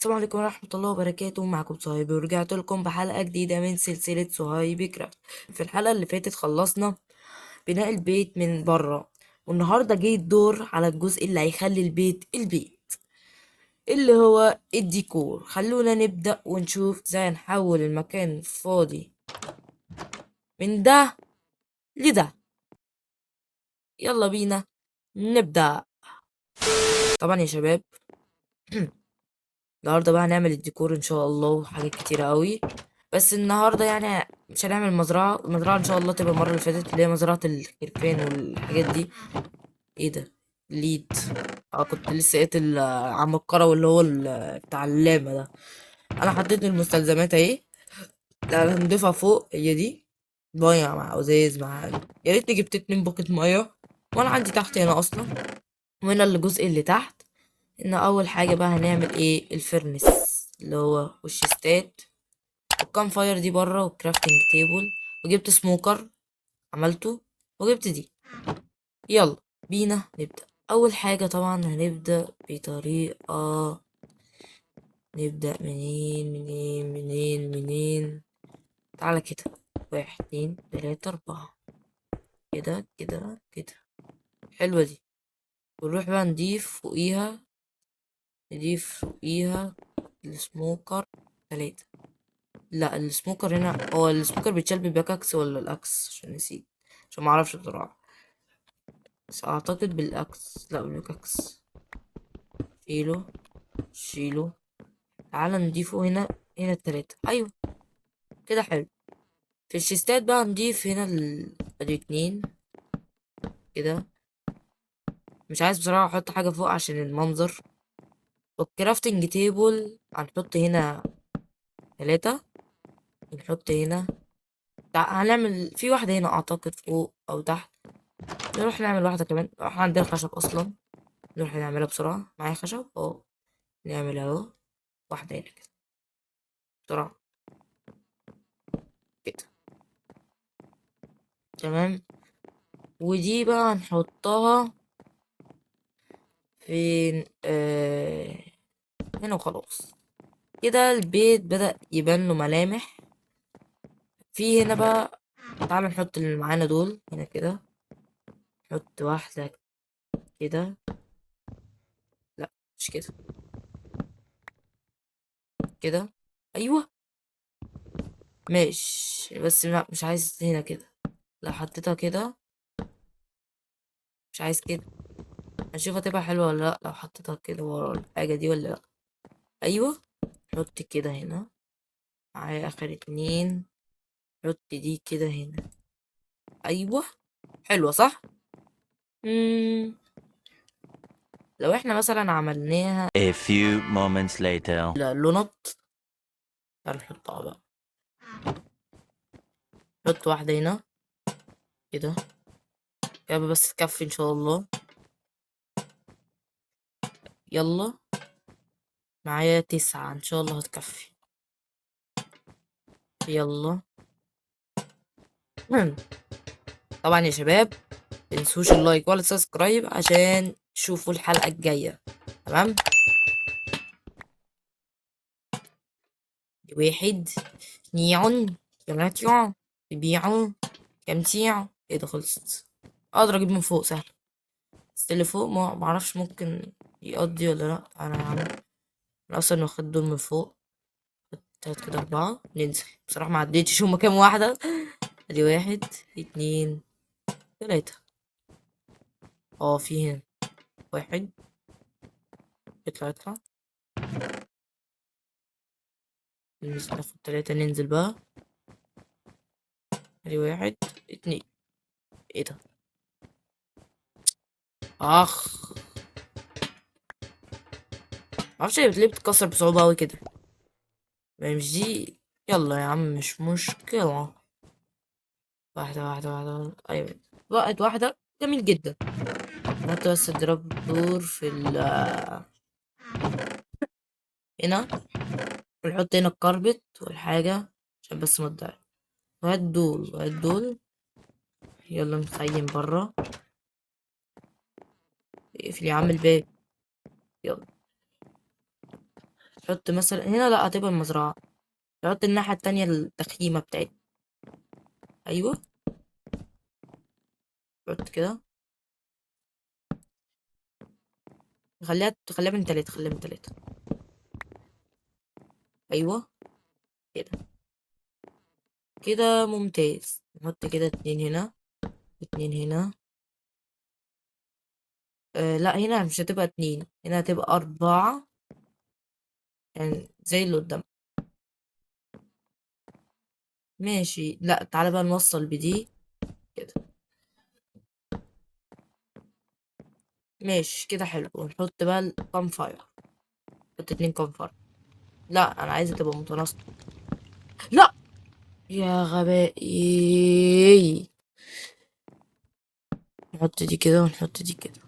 السلام عليكم ورحمة الله وبركاته. معكم صهيب ورجعت لكم بحلقة جديدة من سلسلة صهيب كرافت. في الحلقة اللي فاتت خلصنا بناء البيت من بره، والنهاردة جه الدور على الجزء اللي هيخلي البيت اللي هو الديكور. خلونا نبدأ ونشوف ازاي نحول المكان الفاضي من ده لده. يلا بينا نبدأ. طبعا يا شباب النهارده بقى هنعمل الديكور ان شاء الله وحاجات كتيرة قوي. بس النهارده يعني مش هنعمل المزرعة ان شاء الله تبقى المرة اللي فاتت اللي هي مزرعة الخرفان والحاجات دي. ايه ده؟ ليد. كنت لسه قاتل عم الكروي اللي هو بتاع اللامة ده. انا حطيت المستلزمات اهي. لا هنضيفها فوق، هي دي مية مع ازاز مع يا ريتني جبت 2 باكت مية، وانا عندي تحت هنا اصلا. وهنا الجزء اللي تحت. ان اول حاجة بقى هنعمل ايه؟ الفرنس اللي هو والشيستات والكام فاير دي بره والكرافتنج تيبل. وجبت سموكر عملته، وجبت دي. يلا بينا نبدأ. اول حاجة طبعا هنبدأ بطريقة. نبدأ منين؟ تعالى كده. 1 2 3 4. كده كده كده. حلوة دي. ونروح بقى نضيف فوقيها السموكر 3. لا السموكر هنا، هو السموكر بيتشال بالباكاكس ولا الاكس؟ عشان نسيت، عشان معرفش بصراحة. بس اعتقد بالاكس، لا بالباكاكس. شيله شيله. تعالى نضيفه هنا. هنا ال3، ايوه كده حلو. في الشيستات بقى نضيف هنا ادي 2 كده. مش عايز بصراحة احط حاجة فوق عشان المنظر. والكرافتنج تيبل هنحط هنا 3. نحط هنا. هنعمل في واحدة هنا اعتقد فوق او تحت. نروح نعمل واحدة كمان، احنا عندنا خشب اصلا. نروح نعملها بسرعة، معايا خشب نعمل اهو. واحدة هنا كده بسرعة كده. تمام. ودي بقى هنحطها فين؟ هنا وخلاص. كده البيت بدأ يبان له ملامح. في هنا بقى. تعالى نحط اللي معانا دول هنا كده. نحط واحدة كده. لا مش كده. كده. ايوه ماشي، بس لا مش عايز هنا كده. لو حطيتها كده. مش عايز كده. هنشوف هتبقى حلوة ولا لا لو حطيتها كده ورا الحاجة دي ولا لا. ايوه. حط كده هنا. معايا اخر 2. حط دي كده هنا. ايوه. حلوة صح. مم. لو احنا مثلا عملناها A few moments later. لونط. تعال نحطها بقى. نحط واحدة هنا كده. كده بس تكفي ان شاء الله. يلا. معايا 9 ان شاء الله هتكفي. يلا. مم. طبعا يا شباب متنسوش اللايك ولا السبسكرايب عشان تشوفوا الحلقة الجاية. تمام. 1 2 3 4 ايه ده؟ خلصت. اقدر اجيب من فوق سهل. بس اللي فوق ما معرفش ممكن يقضي ولا لا. انا اصلا واخد دول من فوق. 3 كده 4 ننزل. بصراحة ما عديتش هما كام واحدة. ادي 1 2 3. في هنا 1. يطلع. ننزل ناخد 3 ننزل بقى. ادي 1 2. ايه ده؟ اخ. معرفش هي ليه بتتكسر بصعوبة اوي كده. ما مش دي. يلا يا عم مش مشكلة. واحدة. ايوه. بقت واحدة جميل جدا. نحط بس الدراب دور في هنا. ونحط هنا الكاربت والحاجة عشان بس ما تضيع. وهات دول. يلا نخيم برا. اقفل يا عم الباب. يلا. نحط مثلا هنا، لا هتبقى المزرعة. نحط الناحية التانية التخييمة بتاعتنا. أيوه. نحط كده. خليها من تلاتة، خليها من تلاتة. أيوه. كده. كده ممتاز. نحط كده اتنين هنا، اتنين هنا. لا هنا مش هتبقى اتنين، هنا هتبقى أربعة، يعني زي اللي قدام. ماشي، لا تعالى بقى نوصل بدي كده. ماشي كده حلو. ونحط بقى الكام فاير. نحط اتنين كام فاير. لا أنا عايزة تبقى متناسقة. لا يا غبائي. نحط دي كده ونحط دي كده.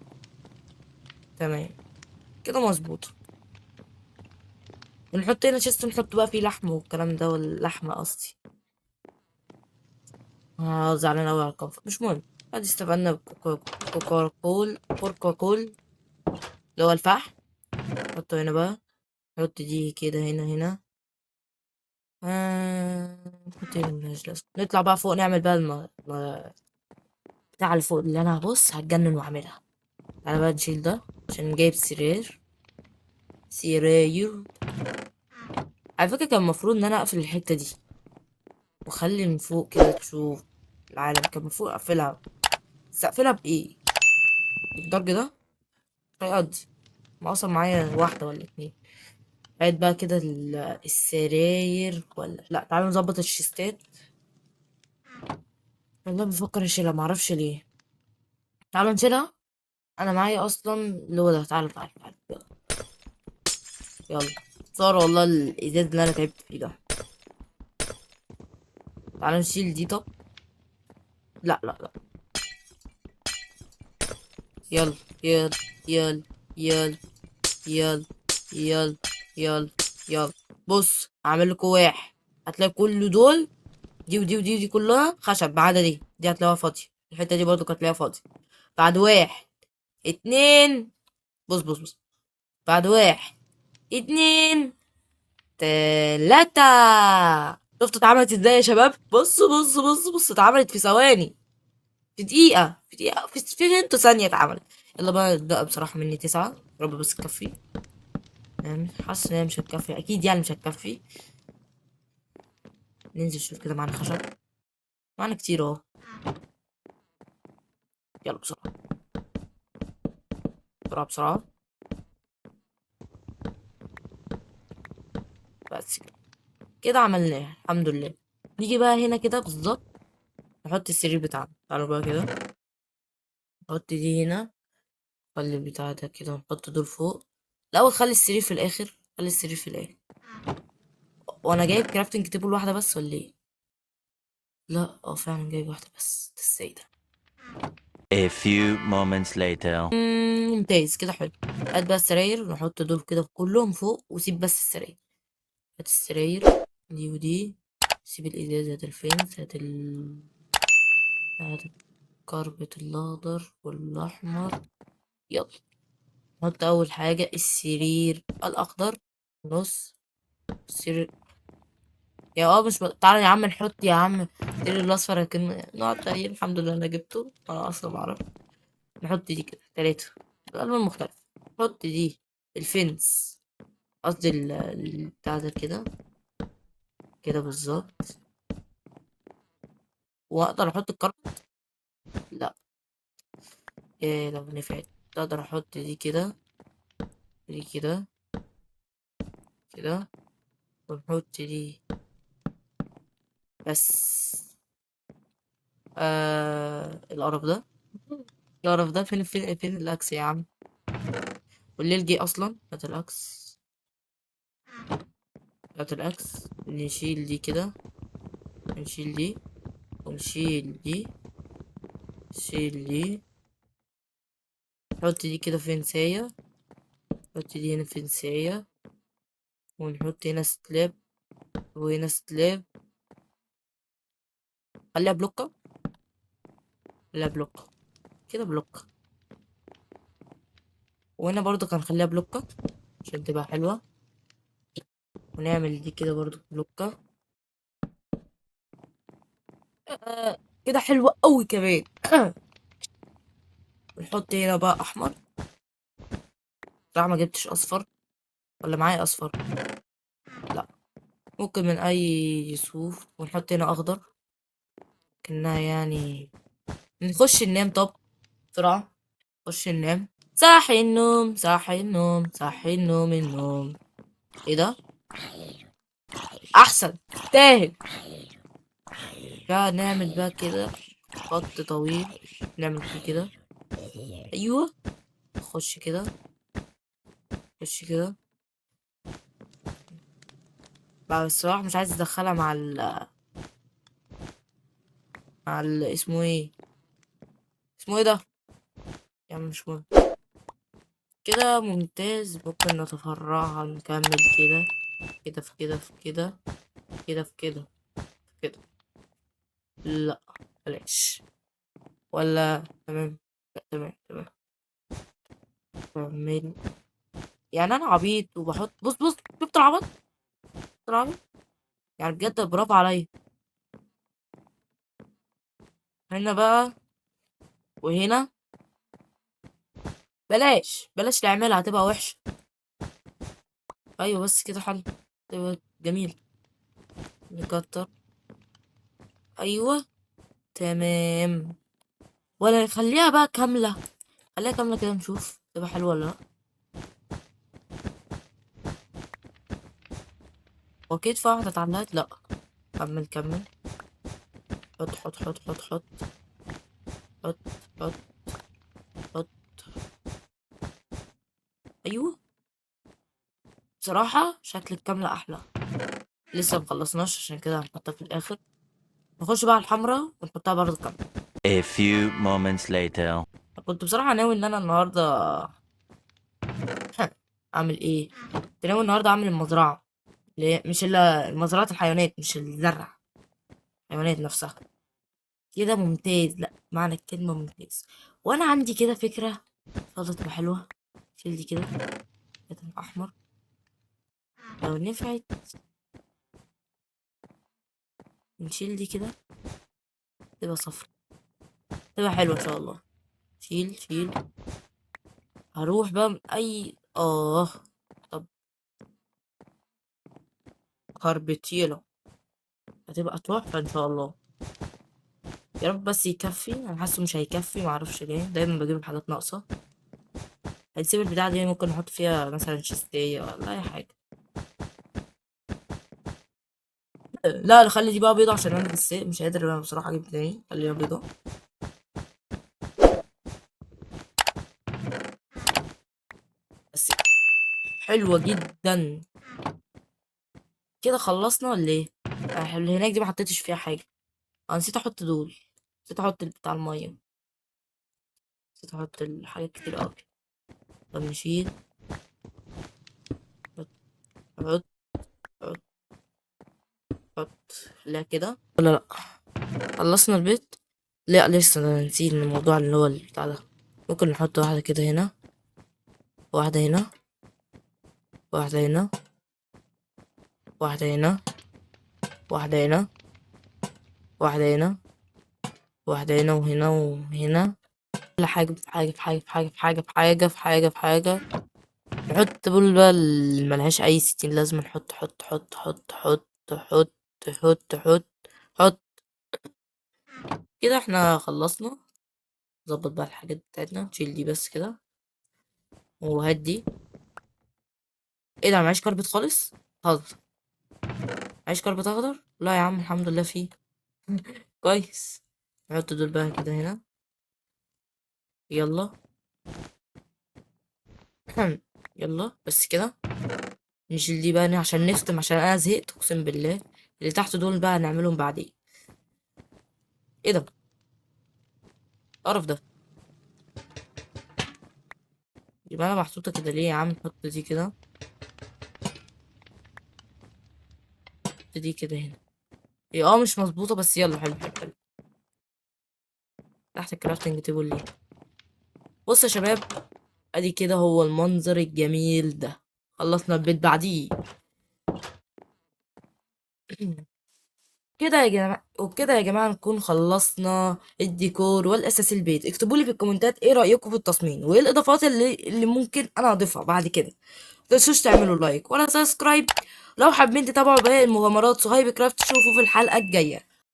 تمام. كده مظبوط. ونحط هنا شيست نحط بقى فيه لحم والكلام ده، واللحمة قصدي. زعلان أوي على الكفر، مش مهم. بعد استفدنا بكوكاكول كوكاكول اللي هو الفحم. نحطه هنا بقى. نحط دي كده هنا. نحط هنا ملهاش لازمة. نطلع بقى فوق نعمل بقى بتاع اللي فوق اللي أنا هبص هتجنن وأعملها. تعالى بقى نشيل ده عشان جايب سرير. على فكرة كان المفروض إن أنا أقفل الحتة دي وأخلي من فوق كده تشوف العالم. كان المفروض أقفلها، بس أقفلها بإيه؟ بالدرج ده هيقضي. ما أصلا معايا واحدة ولا اتنين. قاعد بقى كده السراير، ولا لا تعالوا نظبط الشيستات. والله بفكر اشيلها، معرفش ليه. تعالوا نشيلها. انا معايا اصلا اللي هو ده. تعالوا يلا. يلا. صار والله الازاز اللي انا تعبت فيه ده. تعالوا نشيل دي. طب لا. يلا يلا يلا يلا يلا يلا يلا يلا. بص هعمل لكم واحد. هتلاقي كل دول، دي ودي ودي ودي كلها خشب ما عدا دي هتلاقيها فاضية. الحتة دي برضو كانت هتلاقيها فاضية. بعد واحد اتنين. بص. بعد واحد اتنين تلاتة. شفتوا اتعملت ازاي يا شباب؟ بص اتعملت في ثواني، في انتوا ثانية اتعملت. يلا بقى نبدأ. بصراحة مني تسعة، يا رب بس تكفي. يعني حاسس ان هي مش هتكفي اكيد، يعني مش هتكفي. ننزل شوف كده معانا خشب. معانا كتير اهو. يلا بسرعة بسرعة. بس كده. كده عملناها الحمد لله. نيجي بقى هنا كده بالظبط. نحط السرير بتاعنا. تعالوا بقى كده. نحط دي هنا. خلي البتاع ده كده نحط دول فوق. الأول خلي السرير في الآخر. خلي السرير في الآخر. وأنا جايب كرافتنج تيبل واحدة بس ولا إيه؟ لا فعلا جايب واحدة بس. ده ازاي ده؟ A few moments later. ممتاز كده حلو. هات بقى السراير ونحط دول كده كلهم فوق وسيب بس السراير. هات السراير دي ودي. سيب الإزاز. هات الفينس. هات الكربت الأخضر والأحمر. يلا. نحط أول حاجة السرير الأخضر. نص السرير. يا مش تعالى يا عم نحط يا عم السرير الأصفر. لكن نوع تغيير. الحمد لله أنا جبته، أنا أصلا معرف. نحط دي كده تلاتة الألوان مختلفة. نحط دي الفنس، قصدي بتاع ده كده. كده بالظبط. وأقدر أحط الكربت. لا. إيه لو نفعت. أقدر أحط دي كده. دي كده. كده. ونحط دي بس. القرف ده. القرف ده. فين الأكس يا عم؟ والليل جه أصلا. هات الأكس. هات الأكس. نشيل دي كده. نشيل دي. ونشيل دي. نشيل دي. نحط دي كده فنساية. نحط دي هنا فنساية. ونحط هنا سلاب. وهنا سلاب. خليها بلوكة. خليها بلوكة. كده بلوكة. وهنا برضو كان خليها بلوكة عشان تبقى حلوة. ونعمل دي كده برضو بلوكة. كده حلوة قوي كمان. ونحط هنا بقى احمر. صراحة ما جبتش اصفر، ولا معايا اصفر؟ لا، ممكن من اي صوف. ونحط هنا اخضر كأنها يعني. نخش ننام. طب بسرعة نخش ننام. صاحي النوم صاحي النوم صاحي النوم النوم. ايه ده؟ احسن تاهل. بقى نعمل بقى كده خط طويل. نعمل فيه كده. ايوه. نخش كده. نخش كده بقى. الصراحة مش عايز ادخلها مع ال اسمه ايه؟ اسمه ايه ده؟ يعني مش مهم. كده ممتاز. ممكن نتفرعها نكمل كده. كده في كده في كده. كده في كده في كده. لا بلاش. ولا تمام. لا تمام تمام. كمل. يعني انا عبيط وبحط. بص بص، شفت العبط؟ شفت العبط؟ يعني بجد برافو عليا. هنا بقى وهنا. بلاش بلاش نعملها هتبقى وحشة. ايوه بس كده حل. تبقى جميل. نكتر. ايوه تمام. ولا نخليها بقى كاملة. خليها كاملة كده نشوف تبقى حلوة ولا لا. هو كده واحدة اتعملت؟ لا. كمل كمل. حط حط حط حط حط. حط حط حط. ايوه. بصراحة شكل الكاملة احلى. لسه مخلصناش عشان كده هنحطها في الاخر. نخش بقى على الحمرا ونحطها برضه كاملة. A few moments later. كنت بصراحة ناوي ان انا النهاردة اعمل ايه. كنت ناوي النهاردة اعمل المزرعة. ليه؟ مش الا مزرعة الحيوانات مش الزرع. الحيوانات نفسها. كده ممتاز. لا، معنى الكلمة ممتاز. وانا عندي كده فكرة. فضلت تبقى حلوة. شيل دي كده. كده تبقى احمر. لو نفعت نشيل دي كده. تبقى صفرا. تبقى حلوة ان شاء الله. شيل شيل. هروح بقى من اي طب كاربتيلو. هتبقى تحفة ان شاء الله. يا رب بس يكفي. انا حاسه مش هيكفي، معرفش ليه دايما بجيب الحاجات ناقصة. هنسيب البتاعة دي ممكن نحط فيها مثلا شيستية ولا اي حاجة. لا خلي دي بقى بيضة عشان انا بس مش قادر انا بصراحة اجيب تاني. خليها بيضة. بس حلوة جدا. كده خلصنا ولا ايه؟ اللي هناك دي ما حطيتش فيها حاجة. انا نسيت احط دول. نسيت احط بتاع المية. نسيت احط الحاجات كتير اوي. طب نشيل. حط حط حط حط. لا كده ولا لا؟ خلصنا البيت. لا لسه انا نسيت الموضوع اللي هو بتاع ده. ممكن نحط واحدة كده هنا. واحدة هنا. واحدة هنا. واحدة هنا. واحدة هنا. واحدة هنا. واحدة هنا وهنا وهنا. كل حاجة في حاجة في حاجة في حاجة في حاجة في حاجة في حاجة في حاجة. نحط بول بقى اللي ملهاش أي ستين لازم. نحط حط حط حط حط حط حط حط حط. كده احنا خلصنا. نظبط بقى الحاجات بتاعتنا. نشيل دي بس كده. وهات دي. ايه ده؟ معيش كاربت خالص. هزر. معيش كاربت اخضر؟ لا يا عم الحمد لله فيه. كويس. نحط دول بقى كده هنا. يلا. يلا بس كده. نشيل دي بقى عشان نختم، عشان انا زهقت اقسم بالله. اللي تحت دول بقى نعملهم بعدين. ايه ده؟ القرف ده. يبقى انا محطوطه كده ليه يا عم؟ نحط دي كده. نحط دي كده هنا. هي مش مظبوطه بس يلا. حلو حلو حلو. تحت الكرافتنج تيبل ليه. بص يا شباب. ادي كده هو المنظر الجميل ده. خلصنا البيت بعديه. كده يا جماعة، وبكده يا جماعة نكون خلصنا الديكور والأساس البيت. اكتبوا لي في الكومنتات ايه رأيكم في التصميم، وايه الإضافات اللي ممكن أنا أضيفها بعد كده. متنسوش تعملوا لايك ولا سبسكرايب. لو حابين تتابعوا باقي المغامرات صهيب كرافت، شوفوا في الحلقة الجاية.